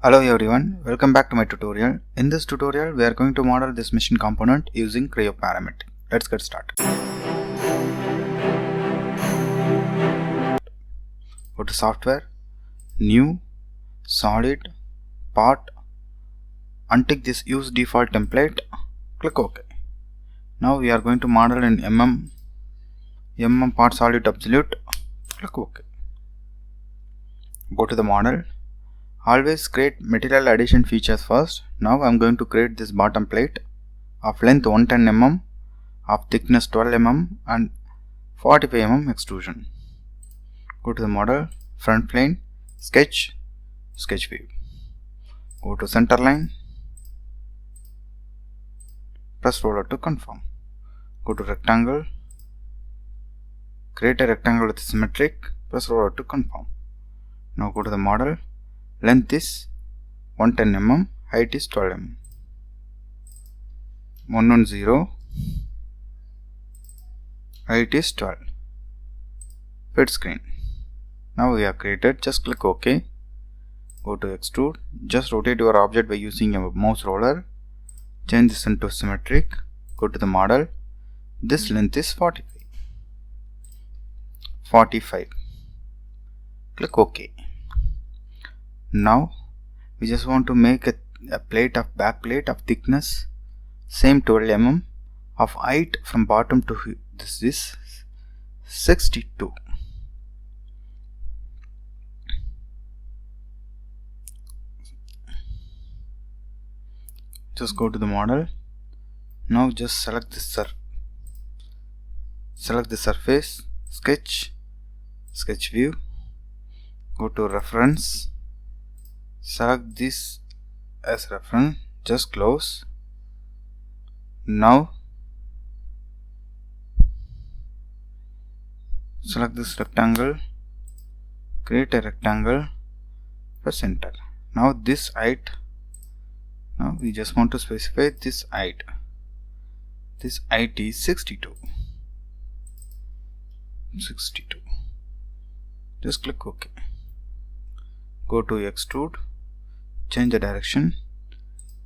Hello everyone, welcome back to my tutorial. In this tutorial, we are going to model this machine component using Creo Parametric. Let's get started. Go to Software, New, Solid, Part, untick this Use Default Template, click OK. Now we are going to model in MM Part Solid Absolute, click OK. Go to the model. Always create material addition features first. Now I am going to create this bottom plate of length 110 mm, of thickness 12 mm and 45 mm extrusion. Go to the model, front plane, sketch, sketch view. Go to center line, press roller to confirm. Go to rectangle, create a rectangle with symmetric, press roller to confirm. Now go to the model, length is 110 mm, height is 12 mm. 110, height is 12. Fit screen. Now we have created, just click OK. Go to extrude, just rotate your object by using a mouse roller. Change this into symmetric. Go to the model. This length is 45. Click OK. Now we just want to make a back plate of thickness same 12 mm, of height from bottom to this is 62. Just go to the model. Now just select the surface, sketch view. Go to reference. Select this as reference, just close. Now select this rectangle, create a rectangle, press enter. Now this height, now we just want to specify this height. This height is 62. Just click OK. Go to extrude, change the direction.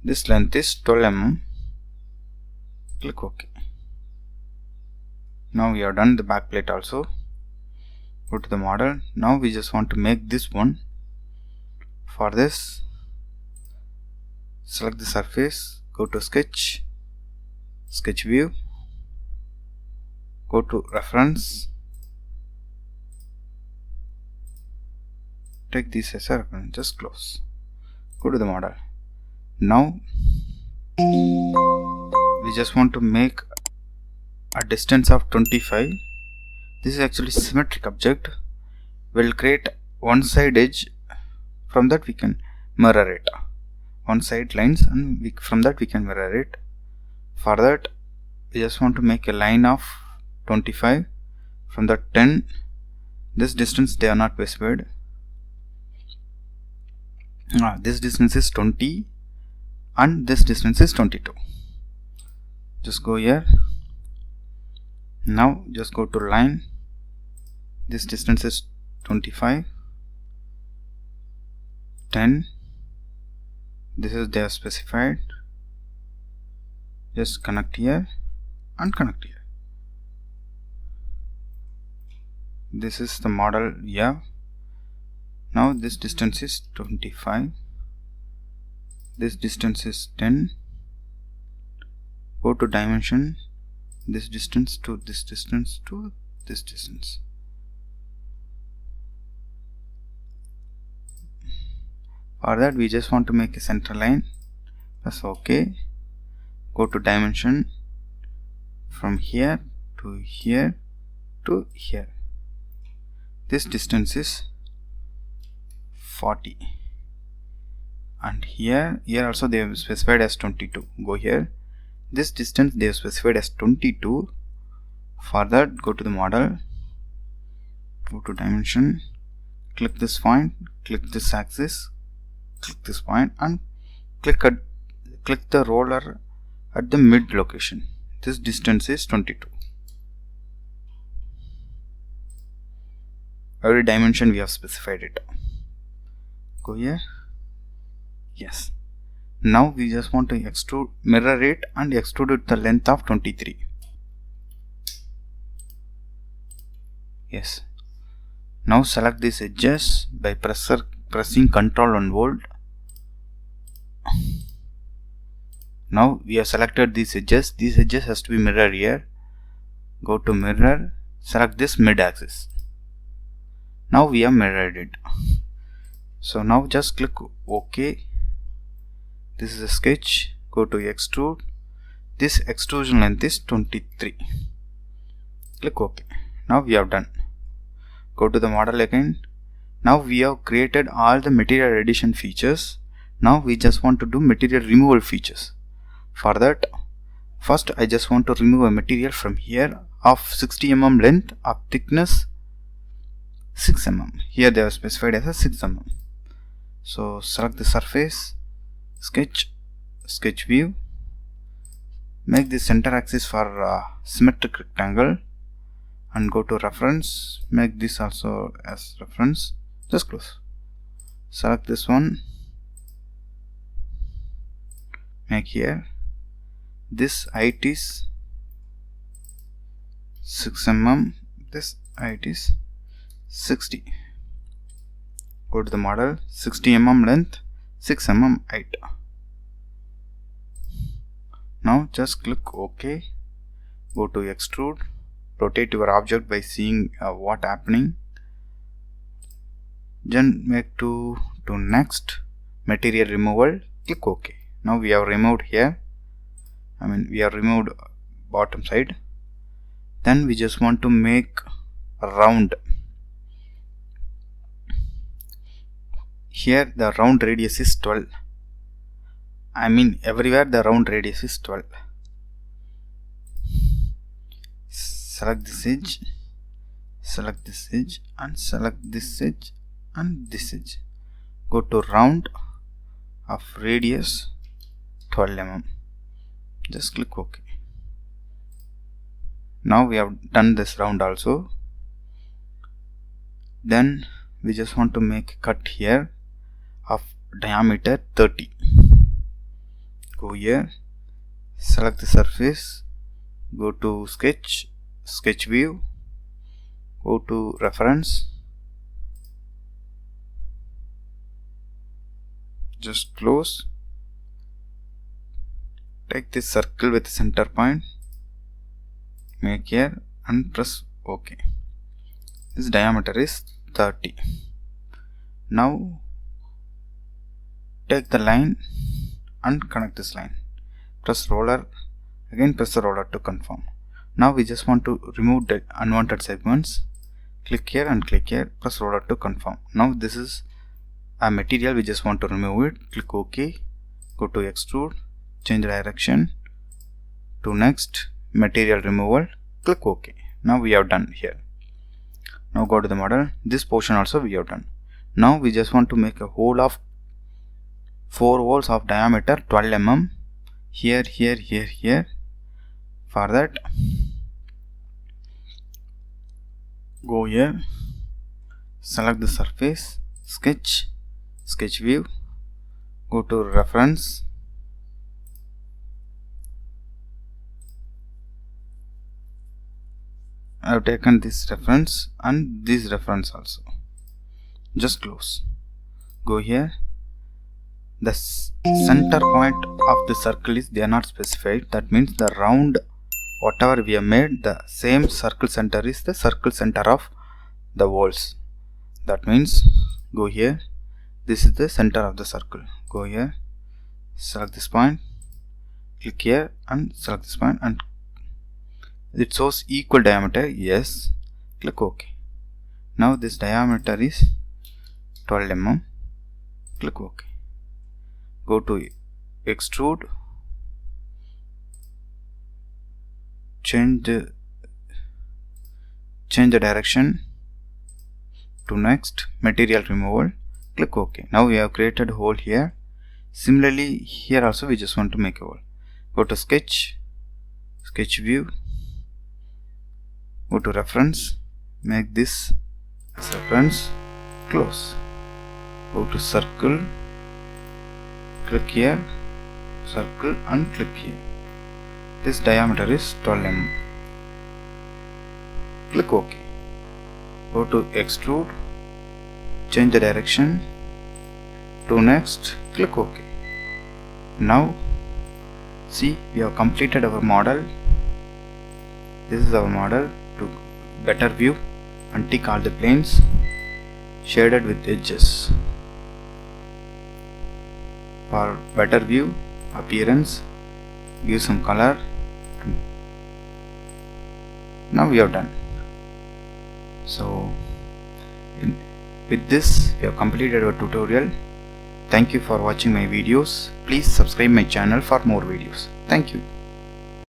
This length is 12 mm. Click OK. Now we have done the back plate also. Go to the model. Now we just want to make this one. For this, select the surface, go to sketch view, go to reference, take this as a reference, just close. Go to the model. Now we just want to make a distance of 25. This is actually symmetric object. We'll create one side edge, from that we can mirror it. One side lines, and from that we can mirror it. For that we just want to make a line of 25. From the 10, this distance they are not specified. This distance is 20 and this distance is 22. Just go here. Now just go to line. This distance is 25, 10. This is they are specified. Just connect here and connect here. This is the model here. Now this distance is 25. This distance is 10. Go to dimension. This distance to this distance to this distance. For that we just want to make a center line. Press OK. Go to dimension. From here to here to here. This distance is 40. And here also they have specified as 22. Go here. This distance they have specified as 22. For that, go to the model, go to dimension, click this point, click this axis, click this point, and click the roller at the mid location. This distance is 22. Every dimension we have specified it. Go here, Yes. Now we just want to extrude, mirror it and extrude it the length of 23. Yes. Now select these edges by pressing Ctrl and Hold. Now we have selected these edges. These edges has to be mirrored here. Go to mirror, select this mid axis. Now we have mirrored it. So now just click OK. This is a sketch. Go to extrude. This extrusion length is 23. Click OK. Now we have done. Go to the model again. Now we have created all the material addition features. Now we just want to do material removal features. For that, first I just want to remove a material from here of 60 mm length, of thickness 6 mm. Here they have specified as a 6 mm. So select the surface, sketch, sketch view, make the center axis for symmetric rectangle, and go to reference, make this also as reference, just close. Select this one, make here, this height is 6 mm, this height is 60. Go to the model, 60 mm length, 6 mm height. Now just click OK. Go to extrude, rotate your object by seeing what happening. Then make to next, material removal, click OK. Now we have removed here. We have removed bottom side. Then we just want to make a round. Here the round radius is 12. Everywhere the round radius is 12. Select this edge, select this edge, and select this edge and this edge. Go to round of radius 12 mm. Just click OK. Now we have done this round also. Then we just want to make a cut here of diameter 30. Go here, select the surface, go to sketch, sketch view, go to reference, just close, take this circle with center point, make here and press OK. This diameter is 30. Now take the line and connect this line. Press roller, again press the roller to confirm. Now we just want to remove the unwanted segments. Click here and click here, press roller to confirm. Now this is a material, we just want to remove it. Click OK, go to extrude, change direction to next, material removal, click OK. Now we have done here. Now go to the model, this portion also we have done. Now we just want to make a hole of 4 holes of diameter 12 mm, here, here, here, here. For that, go here, select the surface, sketch, sketch view, go to reference, I have taken this reference and this reference also. Just close. Go here. The center point of the circle is, they are not specified. That means the round, whatever we have made, the same circle center is the circle center of the walls. That means go here. This is the center of the circle. Go here. Select this point. Click here and select this point, and it shows equal diameter. Yes. Click OK. Now this diameter is 12 mm. Click OK. Go to extrude, change the direction to next, material removal, click OK. Now we have created a hole here. Similarly here also we just want to make a hole. Go to sketch, sketch view, go to reference, make this as reference, close. Go to circle, click here, circle and click here. This diameter is 12 mm. Click OK. Go to Extrude, change the direction to next, click OK. Now see, we have completed our model. This is our model. To better view, untick all the planes, shaded with edges. For better view, appearance, give some color. Now we are done. So with this we have completed our tutorial. Thank you for watching my videos. Please subscribe my channel for more videos. Thank you.